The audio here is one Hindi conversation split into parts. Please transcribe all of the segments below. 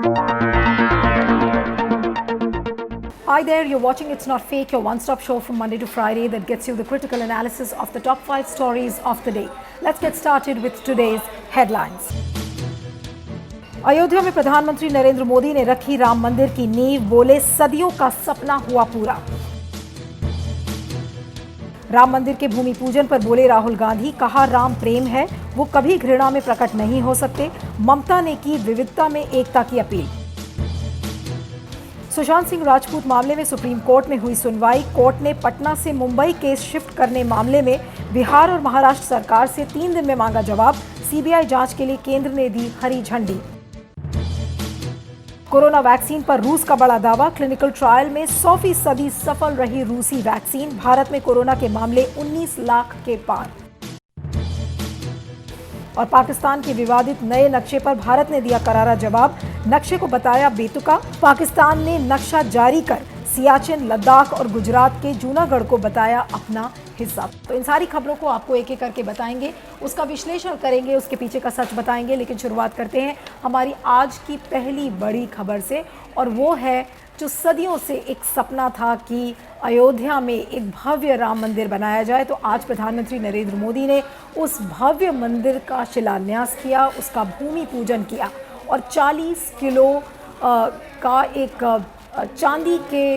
Hi there, you're watching It's Not Fake, your one-stop show from Monday to Friday that gets you the critical analysis of the top 5 stories of the day. Let's get started with today's headlines. Ayodhya में प्रधानमंत्री नरेंद्र मोदी ने रखी राम मंदिर की नींव, बोले सदियों का सपना हुआ पूरा। राम मंदिर के भूमि पूजन पर बोले राहुल गांधी, कहा राम प्रेम है, वो कभी घृणा में प्रकट नहीं हो सकते। ममता ने की विविधता में एकता की अपील। सुशांत सिंह राजपूत मामले में सुप्रीम कोर्ट में हुई सुनवाई। कोर्ट ने पटना से मुंबई केस शिफ्ट करने मामले में बिहार और महाराष्ट्र सरकार से 3 दिन में मांगा जवाब। सीबीआई जांच के लिए केंद्र ने दी हरी झंडी। कोरोना वैक्सीन पर रूस का बड़ा दावा, क्लिनिकल ट्रायल में 100% सफल रही रूसी वैक्सीन। भारत में कोरोना के मामले 19 लाख के पार। और पाकिस्तान के विवादित नए नक्शे पर भारत ने दिया करारा जवाब, नक्शे को बताया बेतुका। पाकिस्तान ने नक्शा जारी कर सियाचिन, लद्दाख और गुजरात के जूनागढ़ को बताया अपना हिस्सा। तो इन सारी खबरों को आपको एक एक करके बताएंगे, उसका विश्लेषण करेंगे, उसके पीछे का सच बताएंगे। लेकिन शुरुआत करते हैं हमारी आज की पहली बड़ी खबर से, और वो है जो सदियों से एक सपना था कि अयोध्या में एक भव्य राम मंदिर बनाया जाए। तो आज प्रधानमंत्री नरेंद्र मोदी ने उस भव्य मंदिर का शिलान्यास किया, उसका भूमि पूजन किया और 40 किलो का एक चांदी के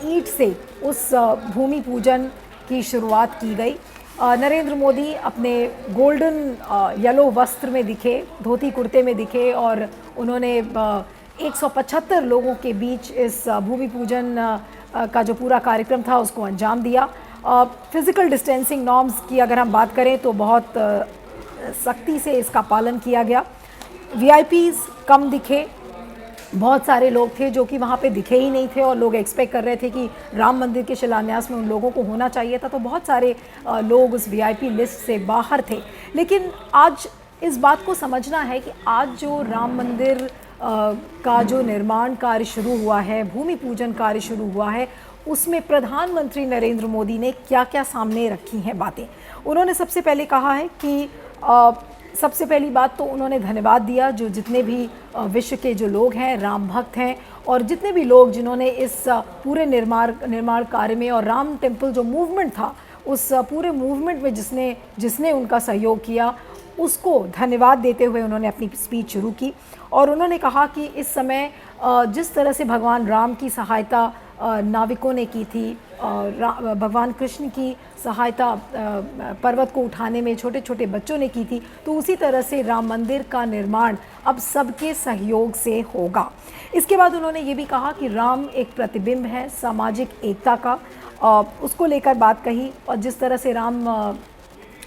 ईंट से उस भूमि पूजन की शुरुआत की गई। नरेंद्र मोदी अपने गोल्डन येलो वस्त्र में दिखे, धोती कुर्ते में दिखे, और उन्होंने 175 लोगों के बीच इस भूमि पूजन का जो पूरा कार्यक्रम था उसको अंजाम दिया। फिज़िकल डिस्टेंसिंग नॉर्म्स की अगर हम बात करें तो बहुत सख्ती से इसका पालन किया गया। वीआईपीज़ कम दिखे, बहुत सारे लोग थे जो कि वहाँ पे दिखे ही नहीं थे, और लोग एक्सपेक्ट कर रहे थे कि राम मंदिर के शिलान्यास में उन लोगों को होना चाहिए था। तो बहुत सारे लोग उस वीआईपी लिस्ट से बाहर थे। लेकिन आज इस बात को समझना है कि आज जो राम मंदिर का जो निर्माण कार्य शुरू हुआ है, भूमि पूजन कार्य शुरू हुआ है, उसमें प्रधानमंत्री नरेंद्र मोदी ने क्या क्या सामने रखी हैं बातें। उन्होंने सबसे पहले कहा है कि सबसे पहली बात तो उन्होंने धन्यवाद दिया जो जितने भी विश्व के जो लोग हैं, राम भक्त हैं, और जितने भी लोग जिन्होंने इस पूरे निर्माण कार्य में और राम टेम्पल जो मूवमेंट था उस पूरे मूवमेंट में जिसने उनका सहयोग किया, उसको धन्यवाद देते हुए उन्होंने अपनी स्पीच शुरू की। और उन्होंने कहा कि इस समय जिस तरह से भगवान राम की सहायता नाविकों ने की थी, भगवान कृष्ण की सहायता पर्वत को उठाने में छोटे छोटे बच्चों ने की थी, तो उसी तरह से राम मंदिर का निर्माण अब सबके सहयोग से होगा। इसके बाद उन्होंने ये भी कहा कि राम एक प्रतिबिंब है सामाजिक एकता का, उसको लेकर बात कही। और जिस तरह से राम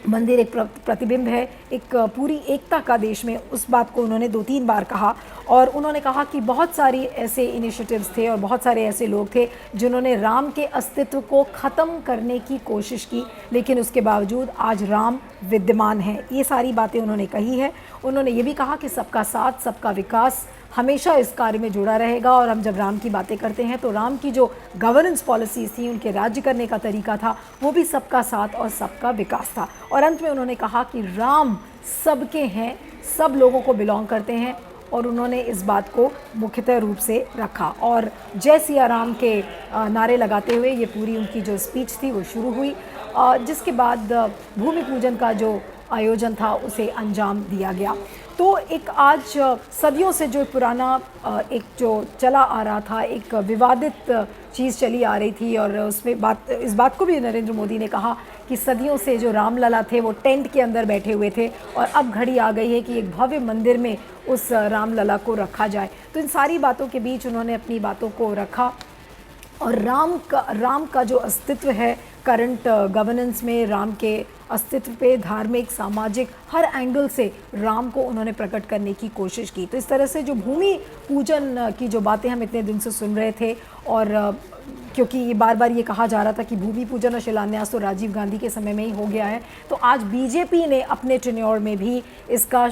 मंदिर एक प्रतिबिंब है एक पूरी एकता का देश में, उस बात को उन्होंने 2-3 बार कहा। और उन्होंने कहा कि बहुत सारी ऐसे इनिशिएटिव्स थे और बहुत सारे ऐसे लोग थे जिन्होंने राम के अस्तित्व को ख़त्म करने की कोशिश की, लेकिन उसके बावजूद आज राम विद्यमान है। ये सारी बातें उन्होंने कही है। उन्होंने ये भी कहा कि सबका साथ, सबका विकास हमेशा इस कार्य में जुड़ा रहेगा। और हम जब राम की बातें करते हैं तो राम की जो गवर्नेंस पॉलिसीज़ थी, उनके राज्य करने का तरीका था, वो भी सबका साथ और सबका विकास था। और अंत में उन्होंने कहा कि राम सबके हैं, सब लोगों को बिलोंग करते हैं, और उन्होंने इस बात को मुख्यतः रूप से रखा। और जय सिया राम के नारे लगाते हुए ये पूरी उनकी जो स्पीच थी वो शुरू हुई, जिसके बाद भूमि पूजन का जो आयोजन था उसे अंजाम दिया गया। तो एक आज सदियों से जो पुराना एक जो चला आ रहा था, एक विवादित चीज़ चली आ रही थी, और उसमें इस बात को भी नरेंद्र मोदी ने कहा कि सदियों से जो रामलला थे वो टेंट के अंदर बैठे हुए थे, और अब घड़ी आ गई है कि एक भव्य मंदिर में उस रामलला को रखा जाए। तो इन सारी बातों के बीच उन्होंने अपनी बातों को रखा, और राम का जो अस्तित्व है करंट गवर्नेंस में, राम के अस्तित्व पे धार्मिक, सामाजिक हर एंगल से राम को उन्होंने प्रकट करने की कोशिश की। तो इस तरह से जो भूमि पूजन की जो बातें हम इतने दिन से सुन रहे थे, और क्योंकि ये बार बार ये कहा जा रहा था कि भूमि पूजन और शिलान्यास तो राजीव गांधी के समय में ही हो गया है, तो आज बीजेपी ने अपने टेन्योर में भी इसका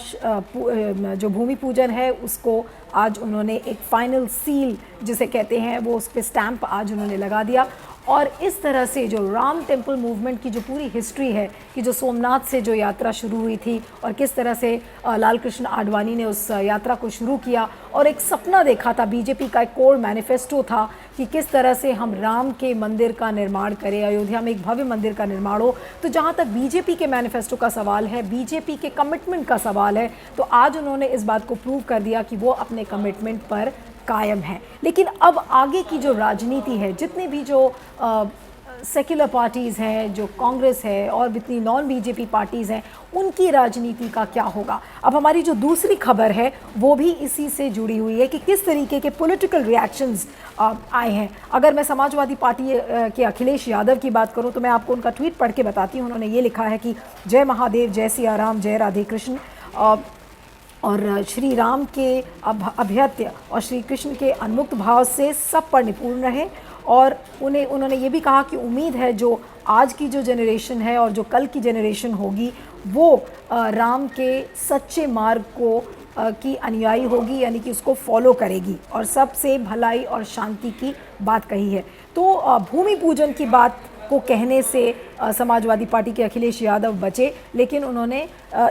जो भूमि पूजन है उसको आज उन्होंने एक फाइनल सील जिसे कहते हैं वो उस पर स्टैंप आज उन्होंने लगा दिया। और इस तरह से जो राम टेम्पल मूवमेंट की जो पूरी हिस्ट्री है कि जो सोमनाथ से जो यात्रा शुरू हुई थी और किस तरह से लाल कृष्ण आडवाणी ने उस यात्रा को शुरू किया और एक सपना देखा था, बीजेपी का एक कोर मैनिफेस्टो था कि किस तरह से हम राम के मंदिर का निर्माण करें, अयोध्या में एक भव्य मंदिर का निर्माण हो। तो जहाँ तक बीजेपी के मैनिफेस्टो का सवाल है, बीजेपी के कमिटमेंट का सवाल है, तो आज उन्होंने इस बात को प्रूव कर दिया कि वो अपने कमिटमेंट पर कायम है। लेकिन अब आगे की जो राजनीति है, जितने भी जो सेक्युलर पार्टीज़ हैं, जो कांग्रेस है और जितनी नॉन बीजेपी पार्टीज़ हैं, उनकी राजनीति का क्या होगा। अब हमारी जो दूसरी खबर है वो भी इसी से जुड़ी हुई है कि किस तरीके के पॉलिटिकल रिएक्शंस आए हैं। अगर मैं समाजवादी पार्टी के अखिलेश यादव की बात करूं तो मैं आपको उनका ट्वीट पढ़ के बताती हूं। उन्होंने ये लिखा है कि जय महादेव, जय सिया राम, जय राधे कृष्ण, और श्री राम के अभ्यत्य और श्री कृष्ण के उन्मुक्त भाव से सब पर निपुण रहे। और उन्होंने ये भी कहा कि उम्मीद है जो आज की जो जनरेशन है और जो कल की जनरेशन होगी वो राम के सच्चे मार्ग को की अनुयायी होगी, यानी कि उसको फॉलो करेगी और सबसे भलाई और शांति की बात कही है। तो भूमि पूजन की बात को कहने से समाजवादी पार्टी के अखिलेश यादव बचे, लेकिन उन्होंने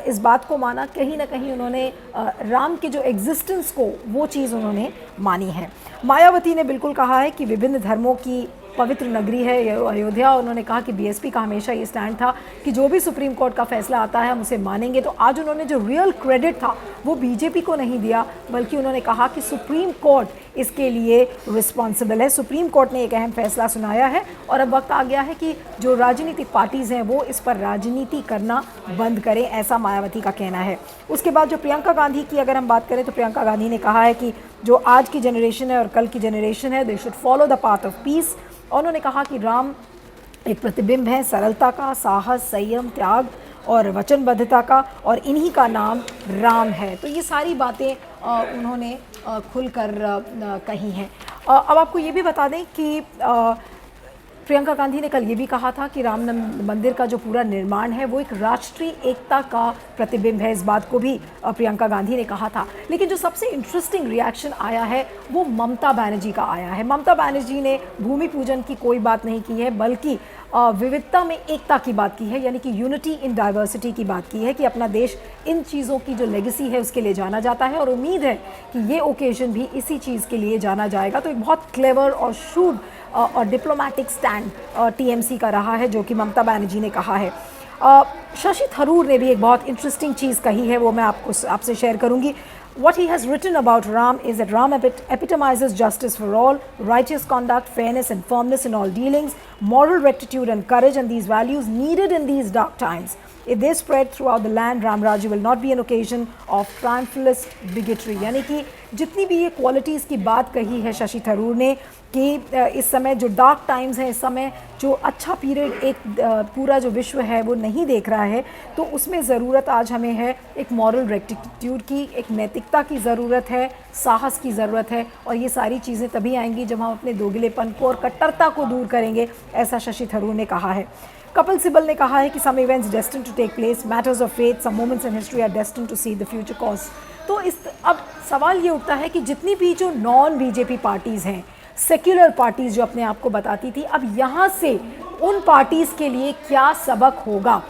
इस बात को माना, कहीं ना कहीं उन्होंने राम के जो एग्जिस्टेंस को वो चीज़ उन्होंने मानी है। मायावती ने बिल्कुल कहा है कि विभिन्न धर्मों की पवित्र नगरी है अयोध्या। उन्होंने कहा कि बीएसपी का हमेशा ये स्टैंड था कि जो भी सुप्रीम कोर्ट का फैसला आता है हम उसे मानेंगे। तो आज उन्होंने जो रियल क्रेडिट था वो बीजेपी को नहीं दिया, बल्कि उन्होंने कहा कि सुप्रीम कोर्ट इसके लिए रिस्पॉन्सिबल है। सुप्रीम कोर्ट ने एक अहम फैसला सुनाया है और अब वक्त आ गया है कि जो राजनीतिक पार्टीज़ हैं वो इस पर राजनीति करना बंद करें, ऐसा मायावती का कहना है। उसके बाद जो प्रियंका गांधी की अगर हम बात करें तो प्रियंका गांधी ने कहा है कि जो आज की जनरेशन है और कल की जनरेशन है, they should follow the path of peace. और उन्होंने कहा कि राम एक प्रतिबिंब है सरलता का, साहस, संयम, त्याग और वचनबद्धता का, और इन्हीं का नाम राम है। तो ये सारी बातें उन्होंने खुलकर कही हैं। अब आपको ये भी बता दें कि प्रियंका गांधी ने कल ये भी कहा था कि राम मंदिर का जो पूरा निर्माण है वो एक राष्ट्रीय एकता का प्रतिबिंब है। इस बात को भी प्रियंका गांधी ने कहा था। लेकिन जो सबसे इंटरेस्टिंग रिएक्शन आया है वो ममता बनर्जी का आया है। ममता बनर्जी ने भूमि पूजन की कोई बात नहीं की है, बल्कि विविधता में एकता की बात की है, यानी कि यूनिटी इन डाइवर्सिटी की बात की है कि अपना देश इन चीज़ों की जो लेगेसी है उसके लिए जाना जाता है, और उम्मीद है कि ये ओकेजन भी इसी चीज़ के लिए जाना जाएगा। तो एक बहुत क्लेवर और शूड और डिप्लोमेटिक स्टैंड टीएमसी का रहा है, जो कि ममता बनर्जी ने कहा है। शशि थरूर ने भी एक बहुत इंटरेस्टिंग चीज़ कही है, वो मैं आपसे शेयर करूंगी। What he has written about Ram is that Ram epitomizes justice for all, righteous conduct, fairness and firmness in all dealings, moral rectitude and courage, and these values needed in these dark times. If they spread throughout the land, Ram Rajya will not be an occasion of triumphalist bigotry. यानी कि जितनी भी ये क्वालिटीज़ की बात कही है शशि थरूर ने कि इस समय जो डार्क टाइम्स हैं, इस समय जो अच्छा पीरियड एक पूरा जो विश्व है वो नहीं देख रहा है, तो उसमें ज़रूरत आज हमें है एक मॉरल रेक्टिट्यूड की, एक नैतिकता की ज़रूरत है, साहस की ज़रूरत है। और ये सारी चीज़ें तभी आएंगी जब हम अपने दोगलेपन को और कट्टरता को दूर करेंगे, ऐसा शशि थरूर ने कहा है। कपिल सिब्बल ने कहा है कि some events destined to take place, matters of faith, some moments in history are destined to see the future cause. तो अब सवाल ये उठता है कि जितनी भी जो नॉन बीजेपी पार्टीज़ हैं, सेक्युलर पार्टीज़ जो अपने आप को बताती थी, अब यहाँ से उन पार्टीज़ के लिए क्या सबक होगा,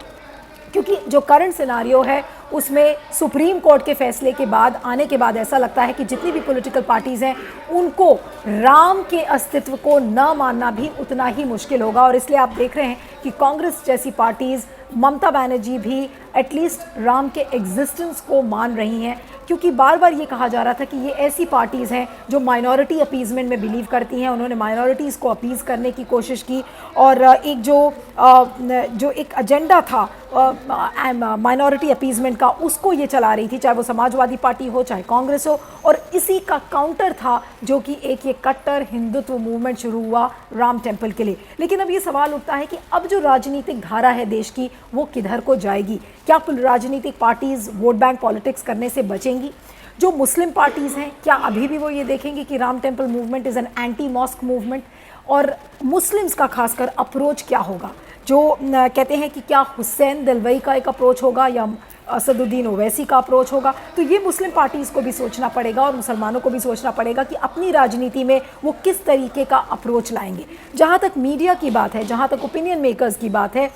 क्योंकि जो करंट सिनारियो है उसमें सुप्रीम कोर्ट के फैसले के बाद आने के बाद ऐसा लगता है कि जितनी भी पॉलिटिकल पार्टीज़ हैं उनको राम के अस्तित्व को न मानना भी उतना ही मुश्किल होगा। और इसलिए आप देख रहे हैं कि कांग्रेस जैसी पार्टीज़, ममता बनर्जी भी एटलीस्ट राम के एग्जिस्टेंस को मान रही हैं, क्योंकि बार बार ये कहा जा रहा था कि ये ऐसी पार्टीज़ हैं जो माइनॉरिटी अपीजमेंट में बिलीव करती हैं। उन्होंने माइनॉरिटीज़ को अपीज़ करने की कोशिश की, और एक जो एक एजेंडा था माइनॉरिटी अपीजमेंट का, उसको ये चला रही थी, चाहे वो समाजवादी पार्टी हो चाहे कांग्रेस हो। और इसी का काउंटर था जो कि एक ये कट्टर हिंदुत्व मूवमेंट शुरू हुआ राम टेम्पल के लिए। लेकिन अब ये सवाल उठता है कि अब जो राजनीतिक धारा है देश की वो किधर को जाएगी? क्या राजनीतिक पार्टीज़ वोट बैंक पॉलिटिक्स करने से बचेंगी? जो मुस्लिम पार्टीज़ हैं, क्या अभी भी वो ये देखेंगे कि Ram temple movement is an anti mosque movement? और मुस्लिम्स का खासकर अप्रोच क्या होगा? जो कहते हैं कि क्या हुसैन दलवाई का एक अप्रोच होगा या असदुद्दीन ओवैसी का अप्रोच होगा। तो ये मुस्लिम पार्टीज़ को भी सोचना पड़ेगा और मुसलमानों को भी सोचना पड़ेगा कि अपनी राजनीति में वो किस तरीके का अप्रोच लाएंगे। जहाँ तक मीडिया की बात है, जहाँ तक ओपिनियन मेकर्स की बात है,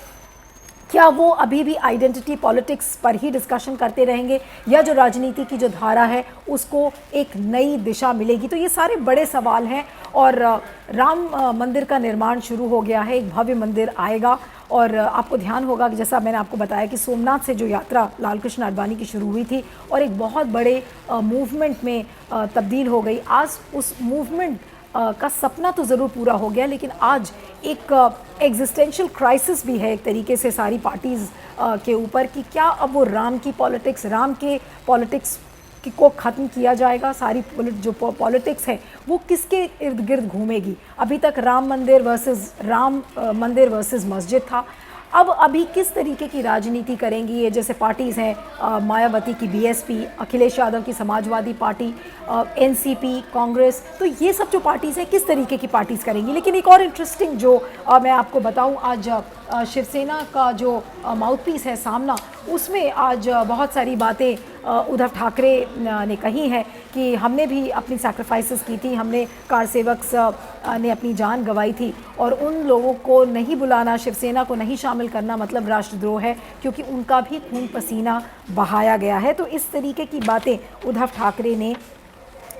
क्या वो अभी भी आइडेंटिटी पॉलिटिक्स पर ही डिस्कशन करते रहेंगे या जो राजनीति की जो धारा है उसको एक नई दिशा मिलेगी। तो ये सारे बड़े सवाल हैं। और राम मंदिर का निर्माण शुरू हो गया है, एक भव्य मंदिर आएगा। और आपको ध्यान होगा कि जैसा मैंने आपको बताया कि सोमनाथ से जो यात्रा लाल कृष्ण आडवाणी की शुरू हुई थी और एक बहुत बड़े मूवमेंट में तब्दील हो गई, आज उस मूवमेंट का सपना तो ज़रूर पूरा हो गया, लेकिन आज एक एग्जिस्टेंशियल क्राइसिस भी है एक तरीके से सारी पार्टीज़ के ऊपर कि क्या अब वो राम की पॉलिटिक्स, राम के पॉलिटिक्स को ख़त्म किया जाएगा। सारी जो पॉलिटिक्स है वो किसके इर्द गिर्द घूमेगी। अभी तक राम मंदिर वर्सेस मस्जिद था। अब अभी किस तरीके की राजनीति करेंगी ये जैसे पार्टीज़ हैं, मायावती की बीएसपी, अखिलेश यादव की समाजवादी पार्टी, एनसीपी, कांग्रेस, तो ये सब जो पार्टीज़ हैं किस तरीके की पार्टीज़ करेंगी। लेकिन एक और इंटरेस्टिंग जो मैं आपको बताऊं, आज शिवसेना का जो माउथपीस है सामना, उसमें आज बहुत सारी बातें उद्धव ठाकरे ने कही हैं कि हमने भी अपनी सैक्रिफाइसेस की थी, हमने कार सेवक्स ने अपनी जान गंवाई थी और उन लोगों को नहीं बुलाना, शिवसेना को नहीं शामिल करना मतलब राष्ट्रद्रोह है, क्योंकि उनका भी खून पसीना बहाया गया है। तो इस तरीके की बातें उद्धव ठाकरे ने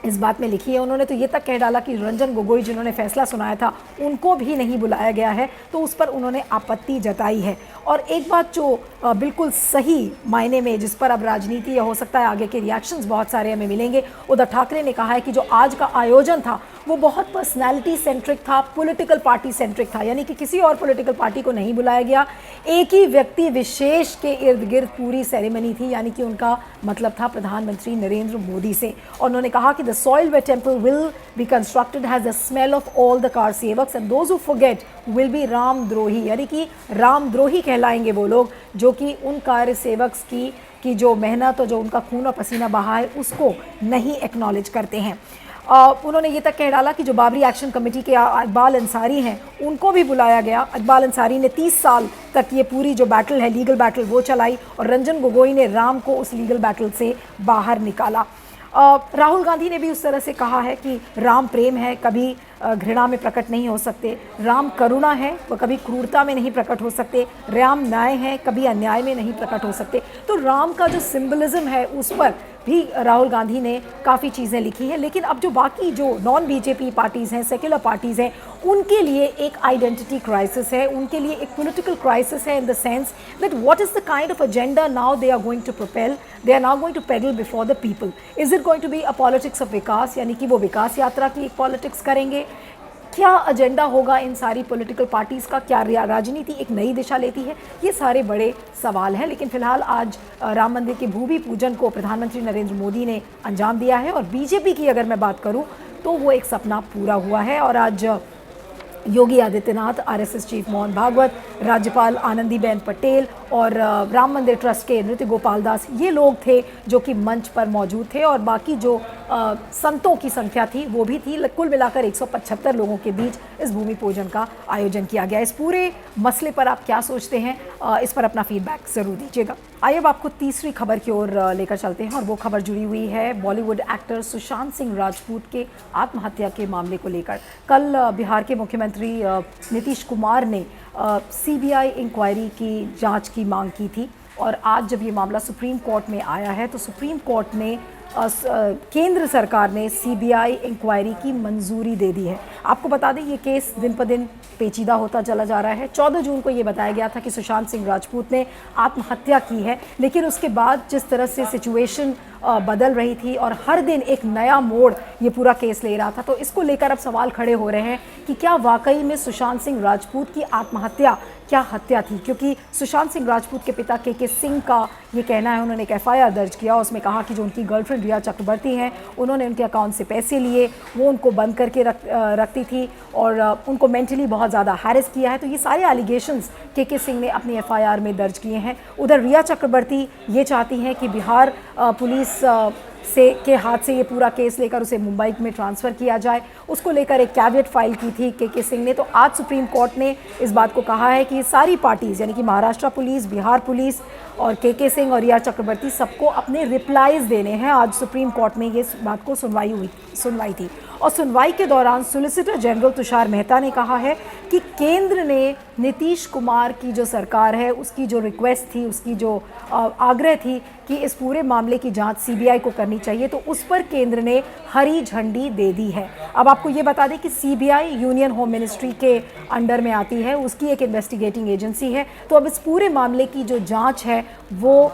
इस बात में लिखी है। उन्होंने तो ये तक कह डाला कि रंजन गोगोई जिन्होंने फैसला सुनाया था उनको भी नहीं बुलाया गया है, तो उस पर उन्होंने आपत्ति जताई है। और एक बात जो बिल्कुल सही मायने में जिस पर अब राजनीति या हो सकता है आगे के रिएक्शंस बहुत सारे हमें मिलेंगे, उद्धव ठाकरे ने कहा है कि जो आज का आयोजन था वो बहुत पर्सनैलिटी सेंट्रिक था, पॉलिटिकल पार्टी सेंट्रिक था, यानी कि किसी और पॉलिटिकल पार्टी को नहीं बुलाया गया, एक ही व्यक्ति विशेष के इर्द गिर्द पूरी सेरेमनी थी, यानी कि उनका मतलब था प्रधानमंत्री नरेंद्र मोदी से। और उन्होंने कहा कि the soil where temple will be constructed has the smell of all the kar sevaks and those who forget will be Ramdrohi, यानी कि रामद्रोही कहलाएंगे वो लोग जो कि उन कार्य सेवक्स की जो मेहनत और जो उनका खून और पसीना बहा है उसको नहीं एक्नॉलेज करते हैं। उन्होंने ये तक कह डाला कि जो बाबरी एक्शन कमेटी के इकबाल अंसारी हैं उनको भी बुलाया गया। इकबाल अंसारी ने 30 साल तक ये पूरी जो बैटल है, लीगल बैटल, वो चलाई और रंजन गोगोई ने राम को उस लीगल बैटल से बाहर निकाला। राहुल गांधी ने भी उस तरह से कहा है कि राम प्रेम है, कभी घृणा में प्रकट नहीं हो सकते, राम करुणा है, वह कभी क्रूरता में नहीं प्रकट हो सकते, राम न्याय है, कभी अन्याय में नहीं प्रकट हो सकते। तो राम का जो सिंबलिज्म है उस पर भी राहुल गांधी ने काफ़ी चीज़ें लिखी हैं। लेकिन अब जो बाकी जो नॉन बीजेपी पार्टीज़ हैं, सेक्युलर पार्टीज़ हैं, उनके लिए एक आइडेंटिटी क्राइसिस है, उनके लिए एक पॉलिटिकल क्राइसिस है in the sense that what is the kind of agenda now they are going to propel, they are now going to peddle before the people. Is it going to be a politics of vikas, यानी कि वो विकास यात्रा की एक पॉलिटिक्स करेंगे, क्या एजेंडा होगा इन सारी पॉलिटिकल पार्टीज़ का, क्या राजनीति एक नई दिशा लेती है, ये सारे बड़े सवाल हैं। लेकिन फिलहाल आज राम मंदिर के भूमि पूजन को प्रधानमंत्री नरेंद्र मोदी ने अंजाम दिया है और बीजेपी की अगर मैं बात करूं तो वो एक सपना पूरा हुआ है। और आज योगी आदित्यनाथ, आरएसएस चीफ मोहन भागवत, राज्यपाल आनंदीबेन पटेल और राम मंदिर ट्रस्ट के नृत्य गोपाल दास, ये लोग थे जो कि मंच पर मौजूद थे और बाकी जो संतों की संख्या थी वो भी थी। कुल मिलाकर 175 लोगों के बीच इस भूमि पूजन का आयोजन किया गया। इस पूरे मसले पर आप क्या सोचते हैं, इस पर अपना फीडबैक ज़रूर दीजिएगा। आइए अब आपको तीसरी खबर की ओर लेकर चलते हैं और वो खबर जुड़ी हुई है बॉलीवुड एक्टर सुशांत सिंह राजपूत के आत्महत्या के मामले को लेकर। कल बिहार के मुख्यमंत्री नीतीश कुमार ने सीबीआई इंक्वायरी की जांच की मांग की थी और आज जब ये मामला सुप्रीम कोर्ट में आया है तो सुप्रीम कोर्ट ने केंद्र सरकार ने सीबीआई इंक्वायरी की मंजूरी दे दी है। आपको बता दें ये केस दिन पर दिन पेचीदा होता चला जा रहा है। 14 जून को ये बताया गया था कि सुशांत सिंह राजपूत ने आत्महत्या की है, लेकिन उसके बाद जिस तरह से सिचुएशन बदल रही थी और हर दिन एक नया मोड़ ये पूरा केस ले रहा था, तो इसको लेकर अब सवाल खड़े हो रहे हैं कि क्या वाकई में सुशांत सिंह राजपूत की आत्महत्या क्या हत्या थी। क्योंकि सुशांत सिंह राजपूत के पिता के सिंह का ये कहना है, उन्होंने एक एफआईआर दर्ज किया, उसमें कहा कि जो उनकी गर्लफ्रेंड रिया चक्रवर्ती हैं उन्होंने उनके अकाउंट से पैसे लिए, वो उनको बंद करके रखती थी और उनको मेंटली बहुत ज़्यादा हैरेस किया है। तो ये सारे एलिगेशंस के सिंह ने अपनी एफआईआर में दर्ज किए हैं। उधर रिया चक्रवर्ती ये चाहती हैं कि बिहार पुलिस से के हाथ से ये पूरा केस लेकर उसे मुंबई में ट्रांसफ़र किया जाए, उसको लेकर एक कैविएट फाइल की थी के सिंह ने। तो आज सुप्रीम कोर्ट ने इस बात को कहा है कि सारी पार्टीज़ यानी कि महाराष्ट्र पुलिस, बिहार पुलिस और के सिंह और रिया चक्रवर्ती सबको अपने रिप्लाईज देने हैं। आज सुप्रीम कोर्ट में ये बात को सुनवाई थी और सुनवाई के दौरान सॉलिसिटर जनरल तुषार मेहता ने कहा है कि केंद्र ने नीतीश कुमार की जो सरकार है उसकी जो रिक्वेस्ट थी, उसकी जो आग्रह थी कि इस पूरे मामले की जांच सीबीआई को करनी चाहिए, तो उस पर केंद्र ने हरी झंडी दे दी है। अब आपको ये बता दें कि सीबीआई यूनियन होम मिनिस्ट्री के अंडर में आती है, उसकी एक इन्वेस्टिगेटिंग एजेंसी है। तो अब इस पूरे मामले की जो जांच है वो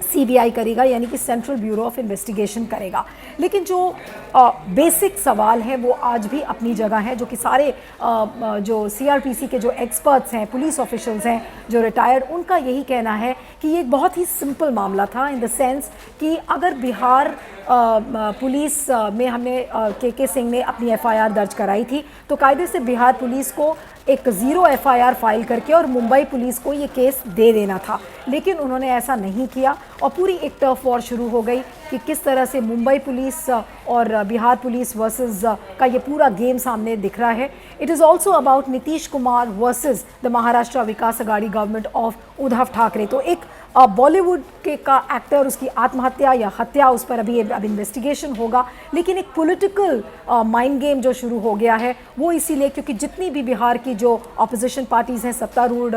सीबीआई करेगा, यानी कि सेंट्रल ब्यूरो ऑफ इन्वेस्टिगेशन करेगा। लेकिन जो बेसिक सवाल है वो आज भी अपनी जगह है, जो कि सारे जो सीआरपीसी के जो एक्सपर्ट्स हैं, पुलिस ऑफिशियल्स हैं जो रिटायर्ड, उनका यही कहना है कि ये एक बहुत ही सिंपल मामला था, इन द सेंस कि अगर बिहार पुलिस में हमने के सिंह ने अपनी एफआईआर दर्ज कराई थी तो कायदे से बिहार पुलिस को एक ज़ीरो एफआईआर फाइल करके और मुंबई पुलिस को ये केस दे देना था, लेकिन उन्होंने ऐसा नहीं किया और पूरी एक टर्फ वॉर शुरू हो गई कि किस तरह से मुंबई पुलिस और बिहार पुलिस वर्सेस का ये पूरा गेम सामने दिख रहा है। It is also about Nitish Kumar versus the Maharashtra Vikas Aghadi government of Uddhav Thackeray. तो एक बॉलीवुड के का एक्टर, उसकी आत्महत्या या हत्या, उस पर अभी अब इन्वेस्टिगेशन होगा, लेकिन एक पॉलिटिकल माइंड गेम जो शुरू हो गया है वो इसीलिए क्योंकि जितनी भी बिहार की जो ऑपोजिशन पार्टीज़ हैं, सत्तारूढ़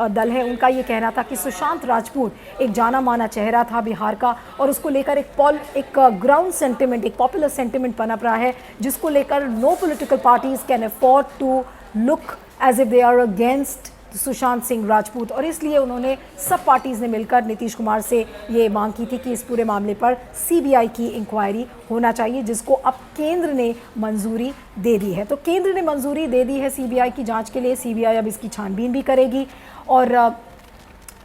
दल है, उनका ये कहना था कि सुशांत राजपूत एक जाना माना चेहरा था बिहार का और उसको लेकर एक ग्राउंड सेंटिमेंट, एक पॉपुलर सेंटिमेंट पनप रहा है, जिसको लेकर no political parties can afford to look as if they are against Sushant Singh Rajput. और इसलिए उन्होंने सब पार्टीज़ ने मिलकर नीतीश कुमार से ये मांग की थी कि इस पूरे मामले पर सीबीआई की इंक्वायरी होना चाहिए, जिसको अब केंद्र ने मंजूरी दे दी है। तो केंद्र ने मंजूरी दे दी है सीबीआई की जांच के लिए, सीबीआई अब इसकी छानबीन भी करेगी और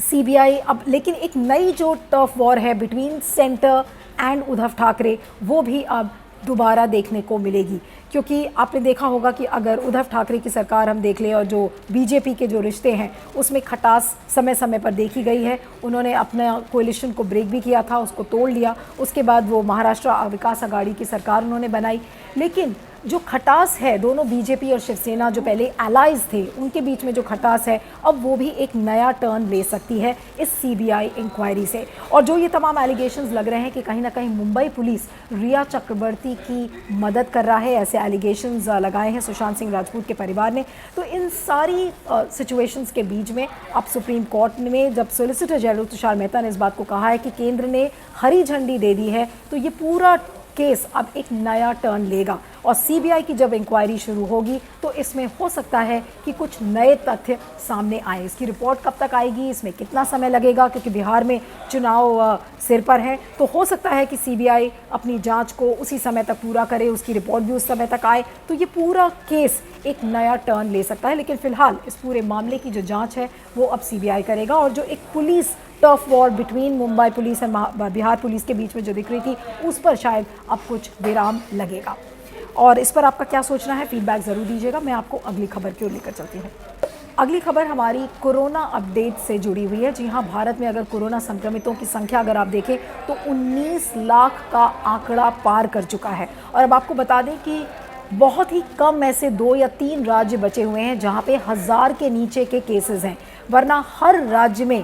सीबीआई अब, लेकिन एक नई जो टफ वॉर है between centre and Uddhav Thackeray वो भी अब दोबारा देखने को मिलेगी, क्योंकि आपने देखा होगा कि अगर उद्धव ठाकरे की सरकार हम देख लें और जो बीजेपी के जो रिश्ते हैं उसमें खटास समय समय पर देखी गई है। उन्होंने अपना कोalition को ब्रेक भी किया था, उसको तोड़ लिया, उसके बाद वो महाराष्ट्र विकास अघाड़ी की सरकार उन्होंने बनाई। लेकिन जो खटास है दोनों बीजेपी और शिवसेना जो पहले एलाइज थे उनके बीच में जो खटास है अब वो भी एक नया टर्न ले सकती है इस सीबीआई इंक्वायरी से। और जो ये तमाम एलिगेशंस लग रहे हैं कि कहीं ना कहीं मुंबई पुलिस रिया चक्रवर्ती की मदद कर रहा है, ऐसे एलिगेशंस लगाए हैं सुशांत सिंह राजपूत के परिवार ने। तो इन सारी सिचुएशंस के बीच में अब सुप्रीम कोर्ट में जब सॉलिसिटर जनरल तुषार मेहता ने इस बात को कहा है कि केंद्र ने हरी झंडी दे दी है, तो ये पूरा केस अब एक नया टर्न लेगा और सीबीआई की जब इंक्वायरी शुरू होगी तो इसमें हो सकता है कि कुछ नए तथ्य सामने आए। इसकी रिपोर्ट कब तक आएगी, इसमें कितना समय लगेगा, क्योंकि बिहार में चुनाव सिर पर है, तो हो सकता है कि सीबीआई अपनी जांच को उसी समय तक पूरा करे, उसकी रिपोर्ट भी उस समय तक आए, तो ये पूरा केस एक नया टर्न ले सकता है। लेकिन फिलहाल इस पूरे मामले की जो जाँच है वो अब सीबीआई करेगा और जो एक police tough war between Mumbai police और बिहार पुलिस के बीच में जो दिख रही थी उस पर शायद अब कुछ विराम लगेगा। और इस पर आपका क्या सोचना है, फीडबैक ज़रूर दीजिएगा। मैं आपको अगली खबर की ओर लेकर चलती हूँ। अगली खबर हमारी कोरोना अपडेट से जुड़ी हुई है। जी हाँ, भारत में अगर कोरोना संक्रमितों की संख्या अगर आप देखें तो 19 लाख का आंकड़ा पार कर चुका है। और अब आपको बता दें कि बहुत ही कम में से 2 या 3 राज्य बचे हुए हैं जहाँ पे 1000 के नीचे के केसेस हैं, वरना हर राज्य में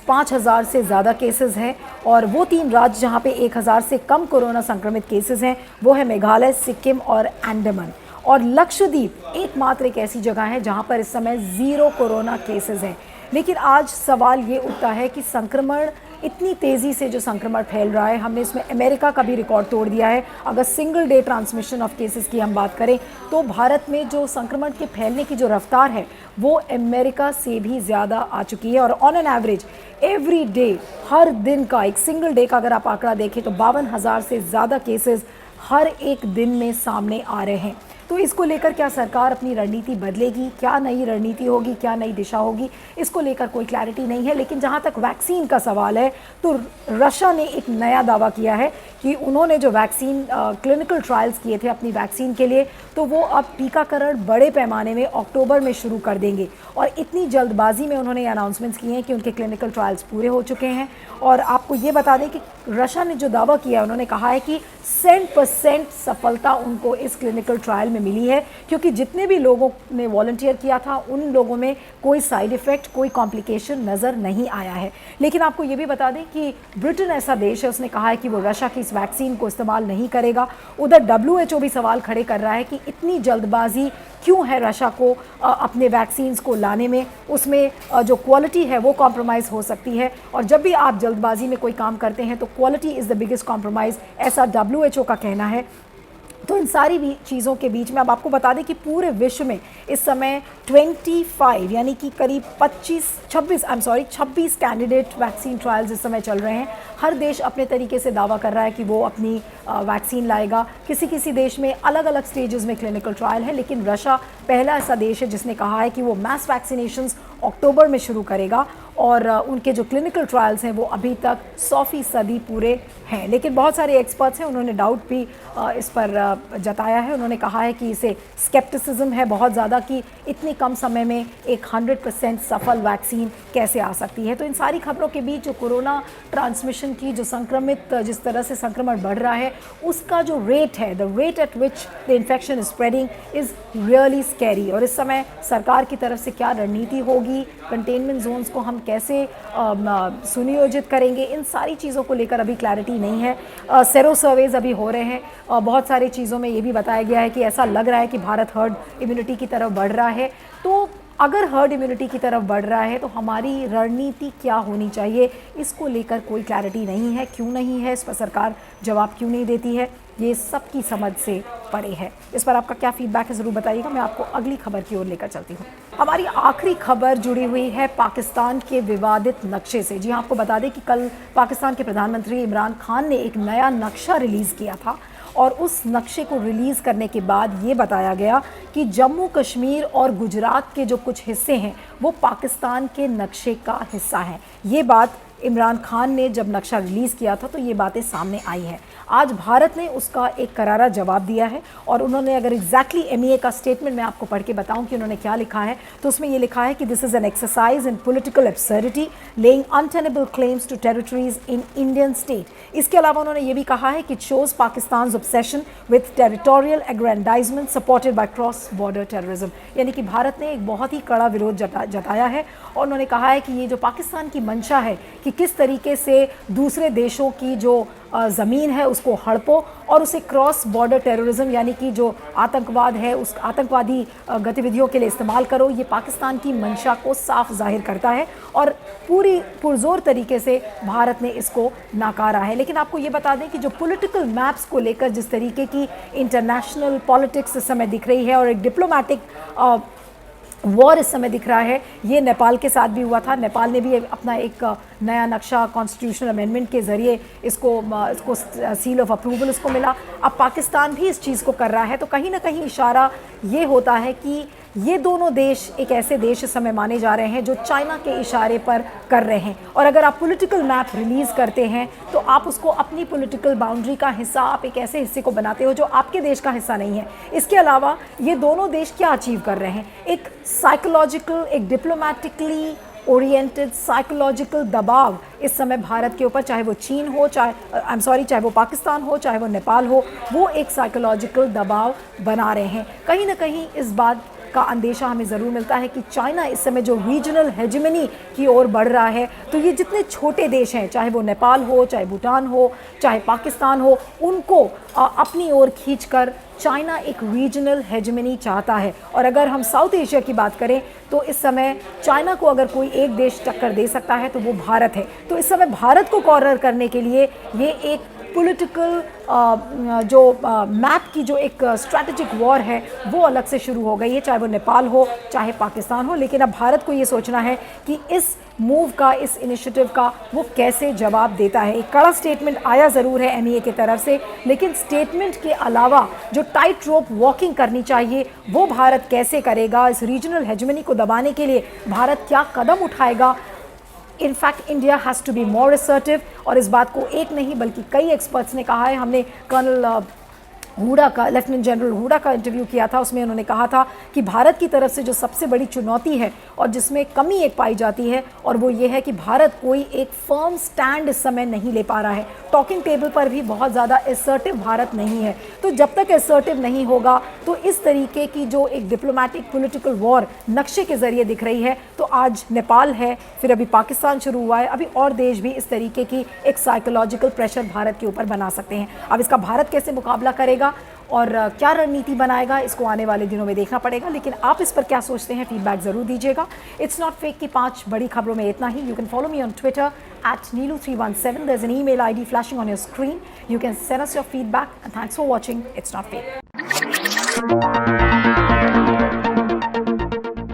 5000 से ज़्यादा केसेस हैं। और वो 3 राज्य जहाँ पे 1000 से कम कोरोना संक्रमित केसेस हैं वो है मेघालय, सिक्किम और अंडमान। और लक्षद्वीप एकमात्र एक ऐसी जगह है जहाँ पर इस समय 0 कोरोना केसेस हैं। लेकिन आज सवाल ये उठता है कि संक्रमण इतनी तेज़ी से जो संक्रमण फैल रहा है, हमने इसमें अमेरिका का भी रिकॉर्ड तोड़ दिया है। अगर single day transmission of cases की हम बात करें तो भारत में जो संक्रमण के फैलने की जो रफ्तार है वो अमेरिका से भी ज़्यादा आ चुकी है। और on an average every day, हर दिन का एक सिंगल डे का अगर आप आंकड़ा देखें तो 52,000 से ज़्यादा केसेस हर एक दिन में सामने आ रहे हैं। तो इसको लेकर क्या सरकार अपनी रणनीति बदलेगी, क्या नई रणनीति होगी, क्या नई दिशा होगी, इसको लेकर कोई क्लैरिटी नहीं है। लेकिन जहाँ तक वैक्सीन का सवाल है तो रशिया ने एक नया दावा किया है कि उन्होंने जो वैक्सीन क्लिनिकल ट्रायल्स किए थे अपनी वैक्सीन के लिए, तो वो अब टीकाकरण बड़े पैमाने में अक्टूबर में शुरू कर देंगे। और इतनी जल्दबाजी में उन्होंने अनाउंसमेंट्स किए हैं कि उनके क्लिनिकल ट्रायल्स पूरे हो चुके हैं। और आपको ये बता दें कि रशिया ने जो दावा किया, उन्होंने कहा है कि 100% सफलता उनको इस क्लिनिकल ट्रायल में मिली है, क्योंकि जितने भी लोगों ने वॉलंटियर किया था उन लोगों में कोई साइड इफ़ेक्ट, कोई कॉम्प्लिकेशन नज़र नहीं आया है। लेकिन आपको ये भी बता दें कि ब्रिटेन ऐसा देश है, उसने कहा है कि वो रशिया की इस वैक्सीन को इस्तेमाल नहीं करेगा। उधर WHO भी सवाल खड़े कर रहा है कि इतनी जल्दबाजी क्यों है रशिया को अपने वैक्सीन्स को लाने में, उसमें जो क्वालिटी है वो कॉम्प्रोमाइज़ हो सकती है, और जब भी आप जल्दबाजी में कोई काम करते हैं तो quality is the biggest compromise, ऐसा WHO का कहना है। तो इन सारी भी चीज़ों के बीच में अब आपको बता दें कि पूरे विश्व में इस समय 25 यानी कि करीब 26 कैंडिडेट वैक्सीन ट्रायल्स इस समय चल रहे हैं। हर देश अपने तरीके से दावा कर रहा है कि वो अपनी वैक्सीन लाएगा। किसी किसी देश में अलग अलग स्टेजेस में क्लिनिकल ट्रायल है, लेकिन रशिया पहला ऐसा देश है जिसने कहा है कि वो मैस वैक्सीनेशंस अक्टूबर में शुरू करेगा, और उनके जो क्लिनिकल ट्रायल्स हैं वो अभी तक 100% पूरे हैं। लेकिन बहुत सारे एक्सपर्ट्स हैं, उन्होंने डाउट भी इस पर जताया है। उन्होंने कहा है कि इसे स्केप्टिसिज्म है बहुत ज़्यादा कि इतनी कम समय में एक 100% सफल वैक्सीन कैसे आ सकती है। तो इन सारी खबरों के बीच जो कोरोना ट्रांसमिशन की जो जिस तरह से संक्रमण बढ़ रहा है, उसका जो रेट है, the rate at which the infection is spreading is really scary. और इस समय सरकार की तरफ से क्या रणनीति होगी, कंटेनमेंट जोन्स को हम कैसे सुनियोजित करेंगे, इन सारी चीज़ों को लेकर अभी क्लैरिटी नहीं है। सेरो सर्वेज अभी हो रहे हैं। बहुत सारी चीज़ों में ये भी बताया गया है कि ऐसा लग रहा है कि भारत हर्ड इम्यूनिटी की तरफ बढ़ रहा है। तो अगर हर्ड इम्यूनिटी की तरफ बढ़ रहा है तो हमारी रणनीति क्या होनी चाहिए, इसको लेकर कोई क्लैरिटी नहीं है। क्यों नहीं है, इस पर सरकार जवाब क्यों नहीं देती है, ये सबकी समझ से परे है। इस पर आपका क्या फीडबैक है ज़रूर बताइएगा। मैं आपको अगली खबर की ओर लेकर चलती हूँ। हमारी आखिरी खबर जुड़ी हुई है पाकिस्तान के विवादित नक्शे से। जी हाँ, आपको बता दें कि कल पाकिस्तान के प्रधानमंत्री इमरान खान ने एक नया नक्शा रिलीज़ किया था, और उस नक्शे को रिलीज़ करने के बाद ये बताया गया कि जम्मू कश्मीर और गुजरात के जो कुछ हिस्से हैं वो पाकिस्तान के नक्शे का हिस्सा हैं। ये बात इमरान खान ने जब नक्शा रिलीज़ किया था तो ये बातें सामने आई हैं। आज भारत ने उसका एक करारा जवाब दिया है, और उन्होंने अगर एग्जैक्टली MEA का स्टेटमेंट मैं आपको पढ़ के बताऊं कि उन्होंने क्या लिखा है, तो उसमें ये लिखा है कि this is an exercise in political absurdity laying untenable claims to territories in Indian state. इसके अलावा उन्होंने ये भी कहा है कि it shows Pakistan obsession with territorial aggrandisement supported by cross border terrorism. यानी कि भारत ने एक बहुत ही कड़ा विरोध जताया है, और उन्होंने कहा है कि ये जो पाकिस्तान की मंशा है कि किस तरीके से दूसरे देशों की जो ज़मीन है उसको हड़पो और उसे क्रॉस बॉर्डर टेररिज्म यानी कि जो आतंकवाद है उस आतंकवादी गतिविधियों के लिए इस्तेमाल करो, ये पाकिस्तान की मंशा को साफ जाहिर करता है, और पूरी पुरजोर तरीके से भारत ने इसको नाकारा है। लेकिन आपको ये बता दें कि जो पॉलिटिकल मैप्स को लेकर जिस तरीके की इंटरनेशनल पॉलिटिक्स इस समय दिख रही है और एक डिप्लोमेटिक वॉर इस समय दिख रहा है, ये नेपाल के साथ भी हुआ था। नेपाल ने भी अपना एक नया नक्शा कॉन्स्टिट्यूशनल अमेंडमेंट के ज़रिए इसको सील ऑफ अप्रूवल इसको मिला। अब पाकिस्तान भी इस चीज़ को कर रहा है, तो कहीं ना कहीं इशारा ये होता है कि ये दोनों देश एक ऐसे देश इस समय माने जा रहे हैं जो चाइना के इशारे पर कर रहे हैं। और अगर आप पॉलिटिकल मैप रिलीज़ करते हैं तो आप उसको अपनी पॉलिटिकल बाउंड्री का हिस्सा, आप एक ऐसे हिस्से को बनाते हो जो आपके देश का हिस्सा नहीं है। इसके अलावा ये दोनों देश क्या अचीव कर रहे हैं, एक साइकोलॉजिकल, एक डिप्लोमेटिकली ओरिएंटेड साइकोलॉजिकल दबाव इस समय भारत के ऊपर, चाहे वो चीन हो, चाहे वो पाकिस्तान हो, चाहे वो नेपाल हो, वो एक साइकोलॉजिकल दबाव बना रहे हैं। कहीं ना कहीं इस बात का अंदेशा हमें ज़रूर मिलता है कि चाइना इस समय जो रीजनल हेजेमनी की ओर बढ़ रहा है, तो ये जितने छोटे देश हैं, चाहे वो नेपाल हो, चाहे भूटान हो, चाहे पाकिस्तान हो, उनको अपनी ओर खींचकर चाइना एक रीजनल हेजेमनी चाहता है। और अगर हम साउथ एशिया की बात करें तो इस समय चाइना को अगर कोई एक देश टक्कर दे सकता है तो वो भारत है। तो इस समय भारत को कॉर्नर करने के लिए ये एक पॉलिटिकल जो मैप की जो एक स्ट्रैटेजिक वॉर है वो अलग से शुरू हो गई है, चाहे वो नेपाल हो, चाहे पाकिस्तान हो। लेकिन अब भारत को ये सोचना है कि इस मूव का, इस इनिशिएटिव का वो कैसे जवाब देता है। एक कड़ा स्टेटमेंट आया ज़रूर है MEA की तरफ से, लेकिन स्टेटमेंट के अलावा जो टाइट रोप वॉकिंग करनी चाहिए वो भारत कैसे करेगा, इस रीजनल हेजेमनी को दबाने के लिए भारत क्या कदम उठाएगा। In fact India has to be more assertive, और इस बात को एक नहीं बल्कि कई एक्सपर्ट्स ने कहा है। हमने कर्नल हुडा का, लेफ्टिनेंट जनरल हुडा का इंटरव्यू किया था, उसमें उन्होंने कहा था कि भारत की तरफ से जो सबसे बड़ी चुनौती है और जिसमें कमी एक पाई जाती है, और वो ये है कि भारत कोई एक फर्म स्टैंड इस समय नहीं ले पा रहा है। टॉकिंग टेबल पर भी बहुत ज़्यादा असर्टिव भारत नहीं है। तो जब तक असर्टिव नहीं होगा तो इस तरीके की जो एक डिप्लोमेटिक पॉलिटिकल वॉर नक्शे के जरिए दिख रही है, तो आज नेपाल है, फिर अभी पाकिस्तान शुरू हुआ है, अभी और देश भी इस तरीके की एक साइकोलॉजिकल प्रेशर भारत के ऊपर बना सकते हैं। अब इसका भारत कैसे मुकाबला करेगा और क्या रणनीति बनाएगा, इसको आने वाले दिनों में देखना पड़ेगा। लेकिन आप इस पर क्या सोचते हैं, फीडबैक जरूर दीजिएगा। इट्स नॉट फेक की 5 बड़ी खबरों में इतना ही। You can follow me on Twitter @Neelu317. There's an email ID flashing on your screen. You can send us your feedback, and thanks for watching. It's not fake.